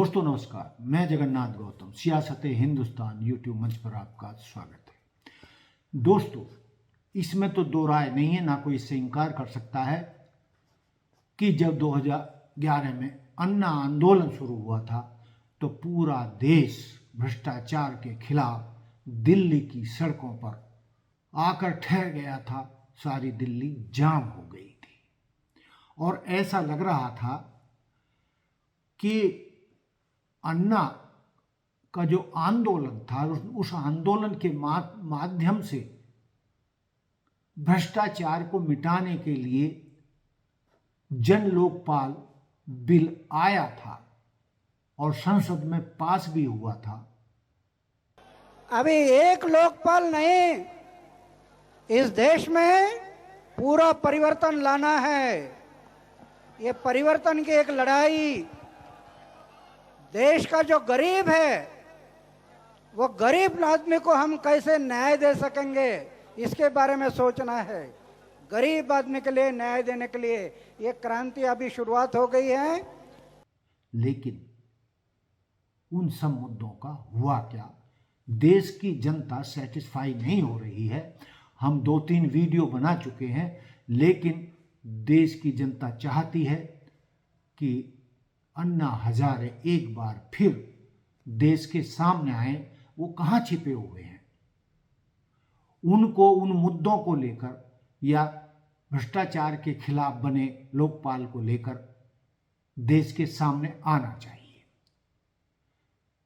दोस्तों नमस्कार, मैं जगन्नाथ गौतम सियासत हिंदुस्तान यूट्यूब मंच पर आपका स्वागत है। दोस्तों, इसमें तो दो राय नहीं है, ना कोई इससे इनकार कर सकता है कि जब 2011 में अन्ना आंदोलन शुरू हुआ था तो पूरा देश भ्रष्टाचार के खिलाफ दिल्ली की सड़कों पर आकर ठहर गया था। सारी दिल्ली जाम हो गई थी और ऐसा लग रहा था कि अन्ना का जो आंदोलन था उस आंदोलन के माध्यम से भ्रष्टाचार को मिटाने के लिए जन लोकपाल बिल आया था और संसद में पास भी हुआ था। अभी एक लोकपाल नहीं, इस देश में पूरा परिवर्तन लाना है। ये परिवर्तन की एक लड़ाई, देश का जो गरीब है वो गरीब आदमी को हम कैसे न्याय दे सकेंगे, इसके बारे में सोचना है। गरीब आदमी के लिए न्याय देने के लिए ये क्रांति अभी शुरुआत हो गई है। लेकिन उन सब मुद्दों का हुआ क्या? देश की जनता सेटिस्फाई नहीं हो रही है। हम 2-3 वीडियो बना चुके हैं, लेकिन देश की जनता चाहती है कि अन्ना हजारे एक बार फिर देश के सामने आए। वो कहाँ छिपे हुए हैं? उनको उन मुद्दों को लेकर या भ्रष्टाचार के खिलाफ बने लोकपाल को लेकर देश के सामने आना चाहिए।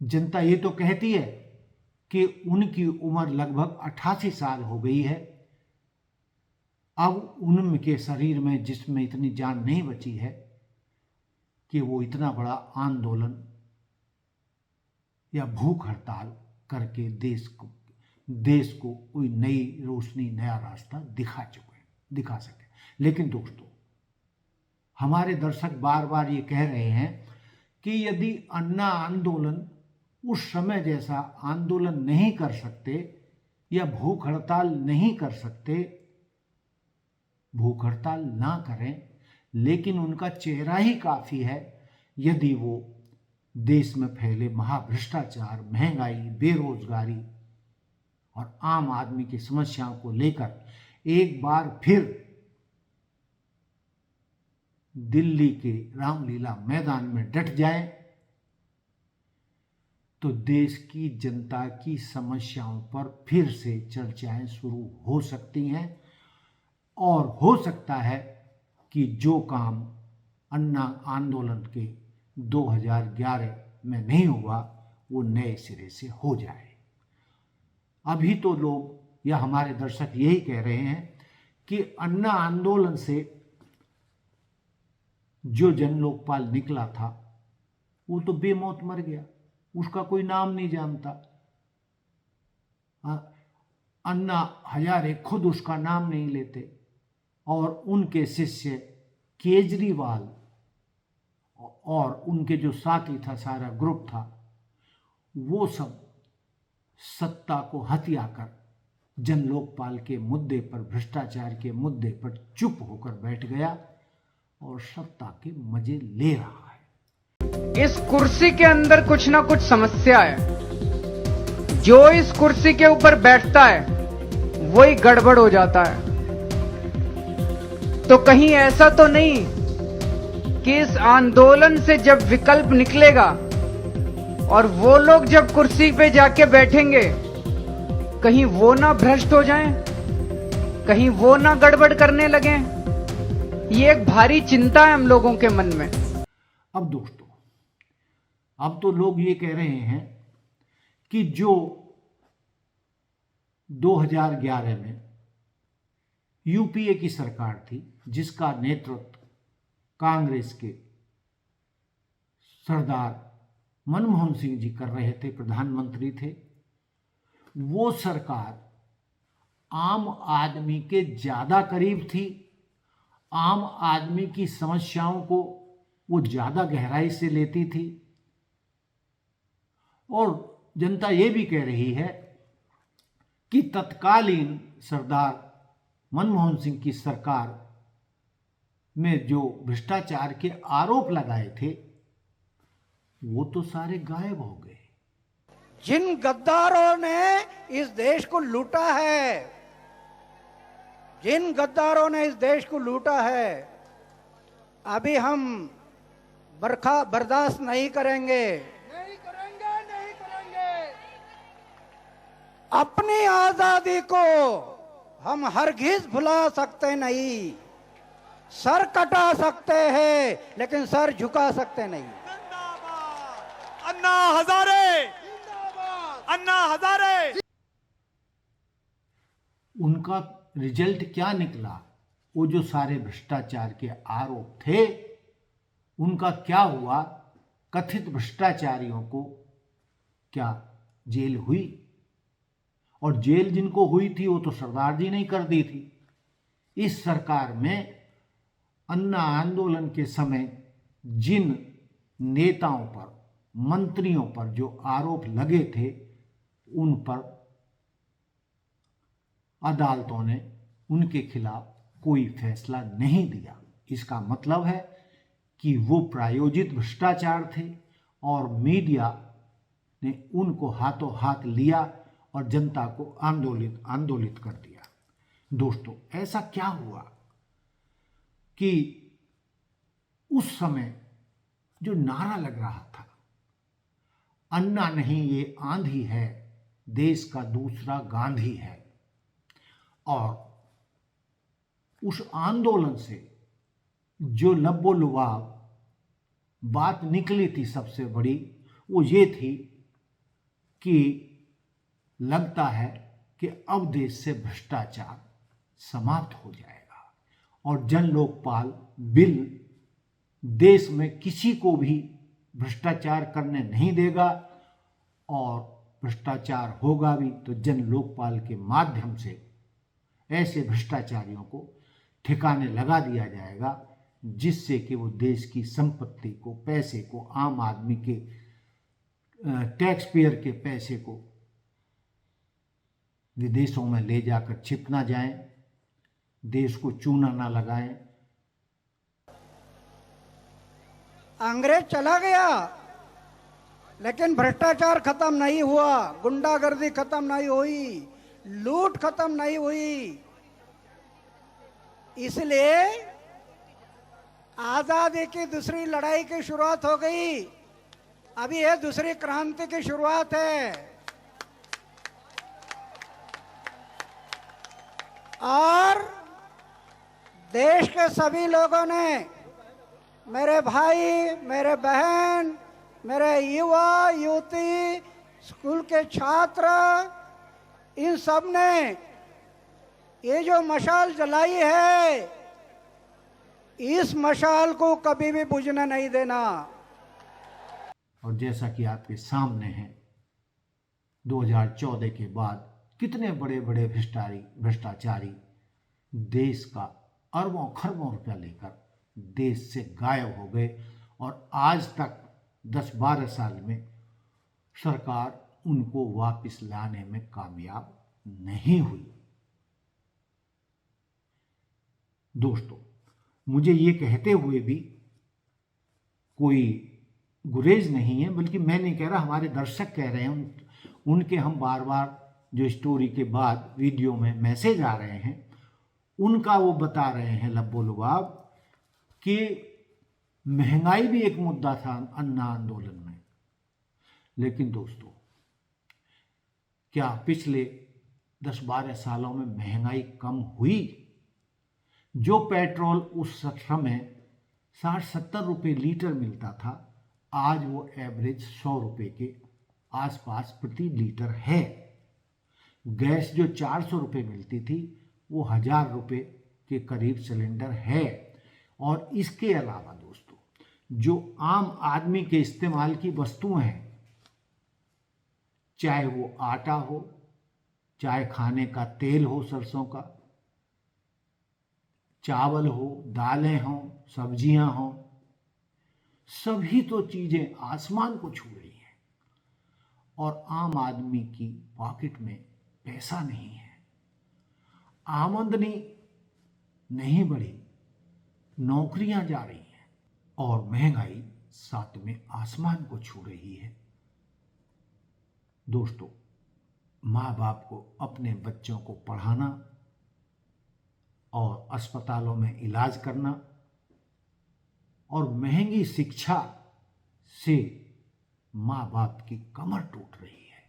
जनता ये तो कहती है कि उनकी उम्र लगभग 88 साल हो गई है। अब उनके शरीर में जिसमें इतनी जान नहीं बची है कि वो इतना बड़ा आंदोलन या भूख हड़ताल करके देश को कोई नई रोशनी, नया रास्ता दिखा सके। लेकिन दोस्तों, हमारे दर्शक बार बार ये कह रहे हैं कि यदि अन्ना आंदोलन उस समय जैसा आंदोलन नहीं कर सकते या भूख हड़ताल नहीं कर सकते, भूख हड़ताल ना करें, लेकिन उनका चेहरा ही काफी है। यदि वो देश में फैले महाभ्रष्टाचार, महंगाई, बेरोजगारी और आम आदमी की समस्याओं को लेकर एक बार फिर दिल्ली के रामलीला मैदान में डट जाए तो देश की जनता की समस्याओं पर फिर से चर्चाएं शुरू हो सकती हैं और हो सकता है कि जो काम अन्ना आंदोलन के 2011 में नहीं हुआ वो नए सिरे से हो जाए। अभी तो लोग या हमारे दर्शक यही कह रहे हैं कि अन्ना आंदोलन से जो जन लोकपाल निकला था वो तो बेमौत मर गया, उसका कोई नाम नहीं जानता। अन्ना हजारे खुद उसका नाम नहीं लेते और उनके शिष्य केजरीवाल और उनके जो साथी था, सारा ग्रुप था, वो सब सत्ता को हथिया कर जन लोकपाल के मुद्दे पर, भ्रष्टाचार के मुद्दे पर चुप होकर बैठ गया और सत्ता के मजे ले रहा है। इस कुर्सी के अंदर कुछ ना कुछ समस्या है। जो इस कुर्सी के ऊपर बैठता है वही गड़बड़ हो जाता है। तो कहीं ऐसा तो नहीं कि इस आंदोलन से जब विकल्प निकलेगा और वो लोग जब कुर्सी पे जाके बैठेंगे, कहीं वो ना भ्रष्ट हो जाएं, कहीं वो ना गड़बड़ करने लगें। ये एक भारी चिंता है हम लोगों के मन में। अब दोस्तों, अब तो लोग ये कह रहे हैं कि जो 2011 में यूपीए की सरकार थी, जिसका नेतृत्व कांग्रेस के सरदार मनमोहन सिंह जी कर रहे थे, प्रधानमंत्री थे, वो सरकार आम आदमी के ज्यादा करीब थी। आम आदमी की समस्याओं को वो ज्यादा गहराई से लेती थी और जनता ये भी कह रही है कि तत्कालीन सरदार मनमोहन सिंह की सरकार में जो भ्रष्टाचार के आरोप लगाए थे वो तो सारे गायब हो गए। जिन गद्दारों ने इस देश को लूटा है, जिन गद्दारों ने इस देश को लूटा है, अभी हम बर्दाश्त नहीं करेंगे। नहीं करेंगे, नहीं करेंगे। अपनी आजादी को हम हरगिज भुला सकते नहीं। सर कटा सकते हैं लेकिन सर झुका सकते नहीं। अन्ना हजारे, अन्ना हजारे। उनका रिजल्ट क्या निकला? वो जो सारे भ्रष्टाचार के आरोप थे, उनका क्या हुआ? कथित भ्रष्टाचारियों को क्या जेल हुई? और जेल जिनको हुई थी वो तो सरदार जी ने कर दी थी। इस सरकार में अन्ना आंदोलन के समय जिन नेताओं पर, मंत्रियों पर जो आरोप लगे थे, उन पर अदालतों ने उनके खिलाफ कोई फैसला नहीं दिया। इसका मतलब है कि वो प्रायोजित भ्रष्टाचार थे और मीडिया ने उनको हाथों हाथ लिया और जनता को आंदोलित कर दिया। दोस्तों, ऐसा क्या हुआ कि उस समय जो नारा लग रहा था, अन्ना नहीं ये आंधी है, देश का दूसरा गांधी है, और उस आंदोलन से जो लबोलुबाब बात निकली थी सबसे बड़ी, वो ये थी कि लगता है कि अब देश से भ्रष्टाचार समाप्त हो जाएगा और जन लोकपाल बिल देश में किसी को भी भ्रष्टाचार करने नहीं देगा, और भ्रष्टाचार होगा भी तो जन लोकपाल के माध्यम से ऐसे भ्रष्टाचारियों को ठिकाने लगा दिया जाएगा, जिससे कि वो देश की संपत्ति को, पैसे को, आम आदमी के टैक्स पेयर के पैसे को विदेशों में ले जाकर छिप ना जाएं, देश को चूना ना लगाएं। अंग्रेज चला गया लेकिन भ्रष्टाचार खत्म नहीं हुआ, गुंडागर्दी खत्म नहीं हुई, लूट खत्म नहीं हुई। इसलिए आजादी की दूसरी लड़ाई की शुरुआत हो गई। अभी ये दूसरी क्रांति की शुरुआत है। और देश के सभी लोगों ने, मेरे भाई, मेरे बहन, मेरे युवा युवती, स्कूल के छात्र, इन सब ने ये जो मशाल जलाई है, इस मशाल को कभी भी बुझने नहीं देना। और जैसा कि आपके सामने है, 2014 के बाद कितने बड़े बड़े भ्रष्टाचारी देश का अरबों खरबों रुपया लेकर देश से गायब हो गए, और आज तक 10-12 साल में सरकार उनको वापस लाने में कामयाब नहीं हुई। दोस्तों, मुझे ये कहते हुए भी कोई गुरेज नहीं है, बल्कि मैं नहीं कह रहा, हमारे दर्शक कह रहे हैं, उनके हम बार बार जो स्टोरी के बाद वीडियो में मैसेज आ रहे हैं, उनका वो बता रहे हैं लबोलुबाब कि महंगाई भी एक मुद्दा था अन्ना आंदोलन में। लेकिन दोस्तों, क्या पिछले 10-12 सालों में महंगाई कम हुई? जो पेट्रोल उस समय 60-70 रुपये लीटर मिलता था, आज वो एवरेज 100 रुपये के आसपास प्रति लीटर है। गैस जो 400 रुपये मिलती थी, वो 1000 रुपये के करीब सिलेंडर है। और इसके अलावा दोस्तों, जो आम आदमी के इस्तेमाल की वस्तुएं हैं, चाहे वो आटा हो, चाहे खाने का तेल हो, सरसों का, चावल हो, दालें हों, सब्जियां हों, सभी तो चीजें आसमान को छू रही हैं, और आम आदमी की पॉकेट में पैसा नहीं है, आमदनी नहीं बढ़ी, नौकरियां जा रही हैं, और महंगाई सातवें आसमान को छू रही है। दोस्तों, माँ बाप को अपने बच्चों को पढ़ाना और अस्पतालों में इलाज करना और महंगी शिक्षा से माँ बाप की कमर टूट रही है।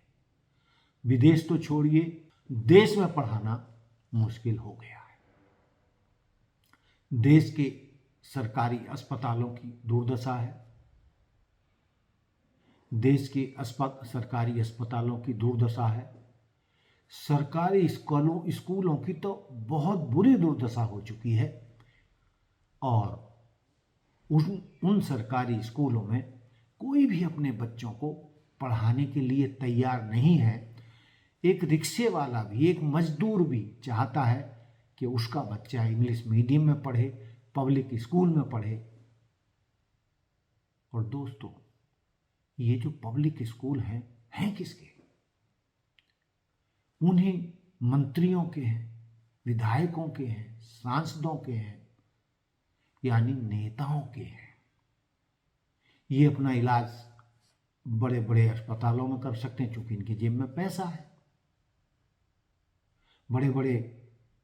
विदेश तो छोड़िए, देश में पढ़ाना मुश्किल हो गया है। देश के सरकारी अस्पतालों की दुर्दशा है। देश के सरकारी अस्पतालों की दुर्दशा है। सरकारी स्कूलों की तो बहुत बुरी दुर्दशा हो चुकी है और उन सरकारी स्कूलों में कोई भी अपने बच्चों को पढ़ाने के लिए तैयार नहीं है। एक रिक्शे वाला भी, एक मजदूर भी चाहता है कि उसका बच्चा इंग्लिश मीडियम में पढ़े, पब्लिक स्कूल में पढ़े। और दोस्तों, ये जो पब्लिक स्कूल हैं किसके? उन्हीं मंत्रियों के हैं, विधायकों के हैं, सांसदों के हैं, यानी नेताओं के हैं। ये अपना इलाज बड़े बड़े अस्पतालों में कर सकते हैं क्योंकि इनकी जेब में पैसा है। बड़े बड़े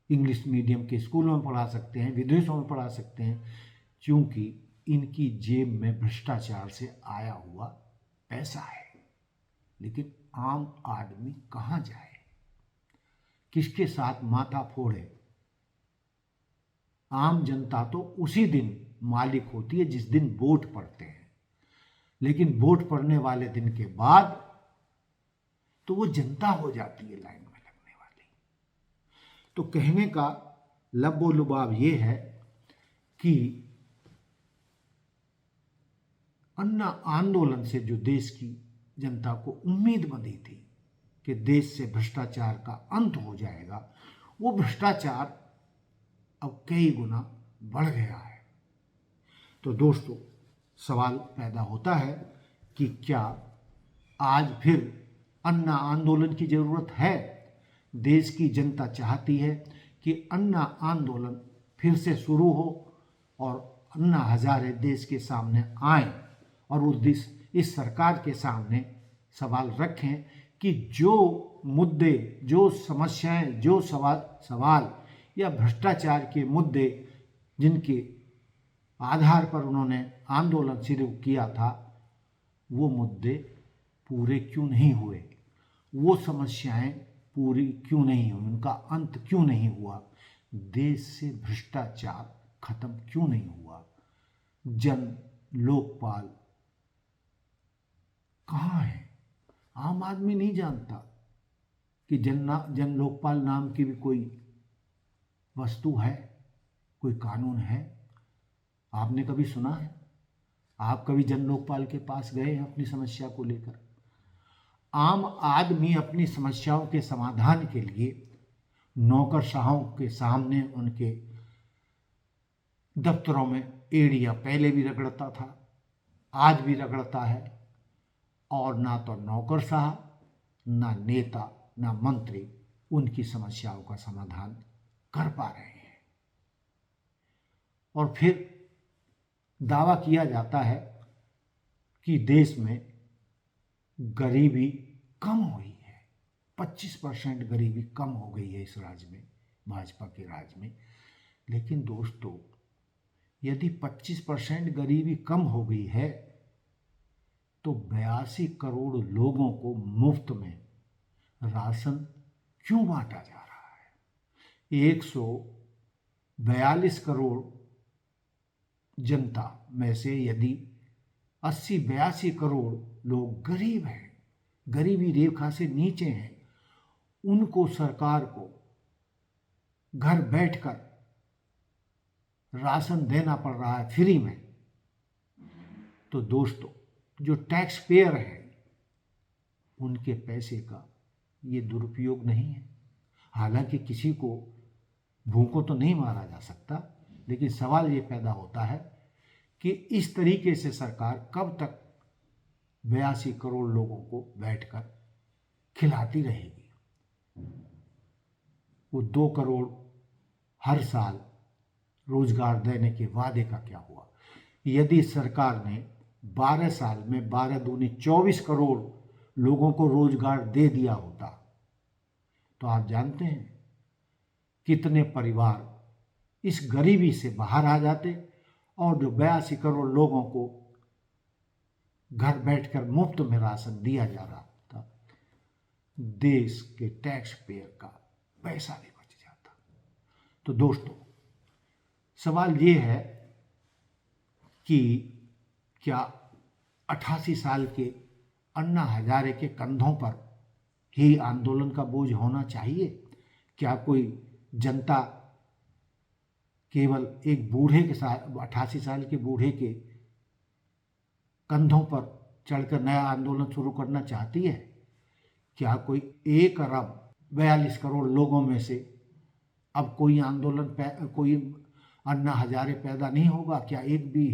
इंग्लिश मीडियम के स्कूलों में पढ़ा सकते हैं, विदेशों में पढ़ा सकते हैं क्योंकि इनकी जेब में भ्रष्टाचार से आया हुआ पैसा है। लेकिन आम आदमी कहाँ जाए, किसके साथ माथा फोड़े? आम जनता तो उसी दिन मालिक होती है जिस दिन वोट पड़ते हैं, लेकिन वोट पड़ने वाले दिन के बाद तो वो जनता हो जाती है लाइन में लगने वाली। तो कहने का लब्बो लुबाब ये है कि अन्ना आंदोलन से जो देश की जनता को उम्मीद बंधी थी कि देश से भ्रष्टाचार का अंत हो जाएगा, वो भ्रष्टाचार अब कई गुना बढ़ गया है। तो दोस्तों, सवाल पैदा होता है कि क्या आज फिर अन्ना आंदोलन की जरूरत है? देश की जनता चाहती है कि अन्ना आंदोलन फिर से शुरू हो और अन्ना हजारे देश के सामने आए और इस सरकार के सामने सवाल रखें कि जो मुद्दे, जो समस्याएं, जो सवाल या भ्रष्टाचार के मुद्दे जिनके आधार पर उन्होंने आंदोलन शुरू किया था, वो मुद्दे पूरे क्यों नहीं हुए, वो समस्याएं पूरी क्यों नहीं हुई, उनका अंत क्यों नहीं हुआ, देश से भ्रष्टाचार खत्म क्यों नहीं हुआ, जन लोकपाल कहाँ है? आम आदमी नहीं जानता कि जन लोकपाल नाम की भी कोई वस्तु है, कोई कानून है। आपने कभी सुना है? आप कभी जन लोकपाल के पास गए हैं अपनी समस्या को लेकर? आम आदमी अपनी समस्याओं के समाधान के लिए नौकरशाहों के सामने, उनके दफ्तरों में एड़ियां पहले भी रगड़ता था, आज भी रगड़ता है, और ना तो नौकरशाह, ना नेता, ना मंत्री उनकी समस्याओं का समाधान कर पा रहे हैं। और फिर दावा किया जाता है कि देश में गरीबी कम हुई है, 25% गरीबी कम हो गई है इस राज्य में, भाजपा के राज में। लेकिन दोस्तों, यदि 25% गरीबी कम हो गई है तो 82 करोड़ लोगों को मुफ्त में राशन क्यों बांटा जा रहा है? 142 करोड़ जनता में से यदि 82 करोड़ लोग गरीब हैं, गरीबी रेखा से नीचे हैं, उनको सरकार को घर बैठकर राशन देना पड़ रहा है फ्री में, तो दोस्तों, जो टैक्स पेयर हैं उनके पैसे का ये दुरुपयोग नहीं है। हालांकि किसी को भूखों तो नहीं मारा जा सकता, लेकिन सवाल ये पैदा होता है कि इस तरीके से सरकार कब तक 82 करोड़ लोगों को बैठकर खिलाती रहेगी? वो 2 करोड़ हर साल रोजगार देने के वादे का क्या हुआ? यदि सरकार ने 12 साल में 12 दूनी 24 करोड़ लोगों को रोजगार दे दिया होता तो आप जानते हैं कितने परिवार इस गरीबी से बाहर आ जाते और जो 82 करोड़ लोगों को घर बैठकर मुफ्त में राशन दिया जा रहा था, देश के टैक्स पेयर का पैसा भी बच जाता। तो दोस्तों, सवाल ये है कि क्या 88 साल के अन्ना हजारे के कंधों पर ही आंदोलन का बोझ होना चाहिए? क्या कोई जनता केवल एक बूढ़े के साथ 88 साल के बूढ़े के कंधों पर चढ़कर नया आंदोलन शुरू करना चाहती है? क्या कोई 1 अरब 42 करोड़ लोगों में से अब कोई कोई अन्ना हजारे पैदा नहीं होगा? क्या एक भी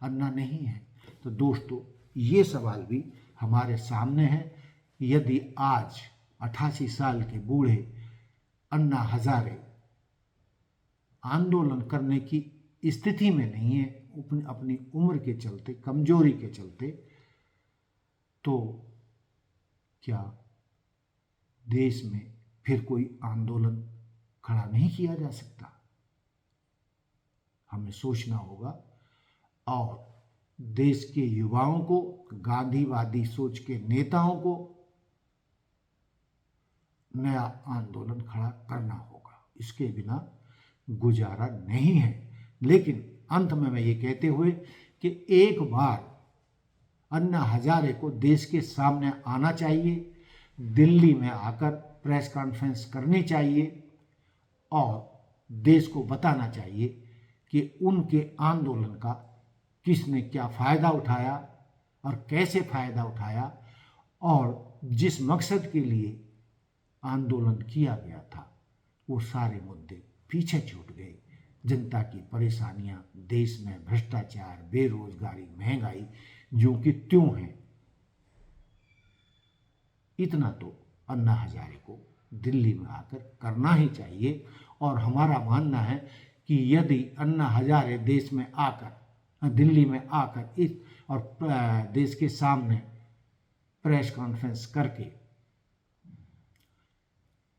अन्ना नहीं है? तो दोस्तों, ये सवाल भी हमारे सामने है। यदि आज 88 साल के बूढ़े अन्ना हजारे आंदोलन करने की स्थिति में नहीं है अपनी उम्र के चलते, कमजोरी के चलते, तो क्या देश में फिर कोई आंदोलन खड़ा नहीं किया जा सकता? हमें सोचना होगा और देश के युवाओं को, गांधीवादी सोच के नेताओं को नया आंदोलन खड़ा करना होगा। इसके बिना गुजारा नहीं है। लेकिन अंत में मैं ये कहते हुए कि एक बार अन्ना हजारे को देश के सामने आना चाहिए, दिल्ली में आकर प्रेस कॉन्फ्रेंस करनी चाहिए और देश को बताना चाहिए कि उनके आंदोलन का किसने क्या फ़ायदा उठाया और कैसे फ़ायदा उठाया और जिस मकसद के लिए आंदोलन किया गया था वो सारे मुद्दे पीछे छूट गए। जनता की परेशानियां, देश में भ्रष्टाचार, बेरोजगारी, महंगाई जो कि त्यों हैं, इतना तो अन्ना हजारे को दिल्ली में आकर करना ही चाहिए। और हमारा मानना है कि यदि अन्ना हजारे देश में आकर, दिल्ली में आकर इस और देश के सामने प्रेस कॉन्फ्रेंस करके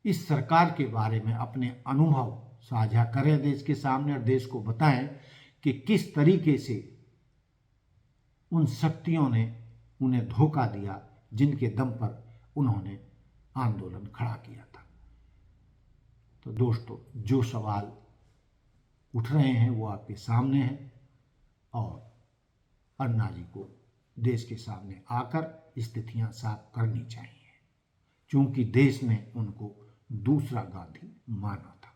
इस सरकार के बारे में अपने अनुभव साझा करें देश के सामने और देश को बताएं कि किस तरीके से उन शक्तियों ने उन्हें धोखा दिया जिनके दम पर उन्होंने आंदोलन खड़ा किया था। तो दोस्तों, जो सवाल उठ रहे हैं वो आपके सामने हैं और अन्ना जी को देश के सामने आकर स्थितियां साफ करनी चाहिए, क्योंकि देश ने उनको दूसरा गांधी माना था।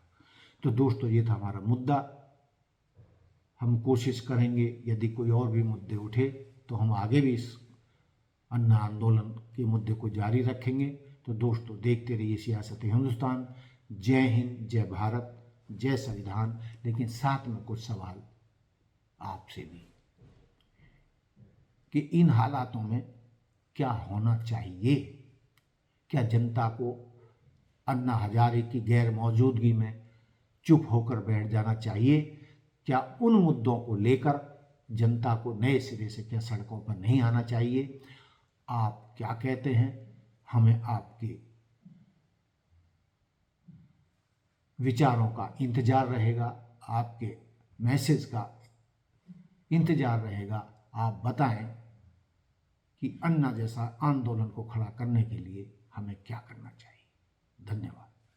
तो दोस्तों, ये था हमारा मुद्दा। हम कोशिश करेंगे यदि कोई और भी मुद्दे उठे तो हम आगे भी इस अन्ना आंदोलन के मुद्दे को जारी रखेंगे। तो दोस्तों, देखते रहिए सियासत हिंदुस्तान। जय हिंद, जय भारत, जय संविधान। लेकिन साथ में कुछ सवाल आपसे भी कि इन हालातों में क्या होना चाहिए? क्या जनता को अन्ना हजारे की गैर मौजूदगी में चुप होकर बैठ जाना चाहिए? क्या उन मुद्दों को लेकर जनता को नए सिरे से क्या सड़कों पर नहीं आना चाहिए? आप क्या कहते हैं? हमें आपके विचारों का इंतजार रहेगा, आपके मैसेज का इंतजार रहेगा। आप बताएं कि अन्ना जैसा आंदोलन को खड़ा करने के लिए हमें क्या करना चाहिए। धन्यवाद।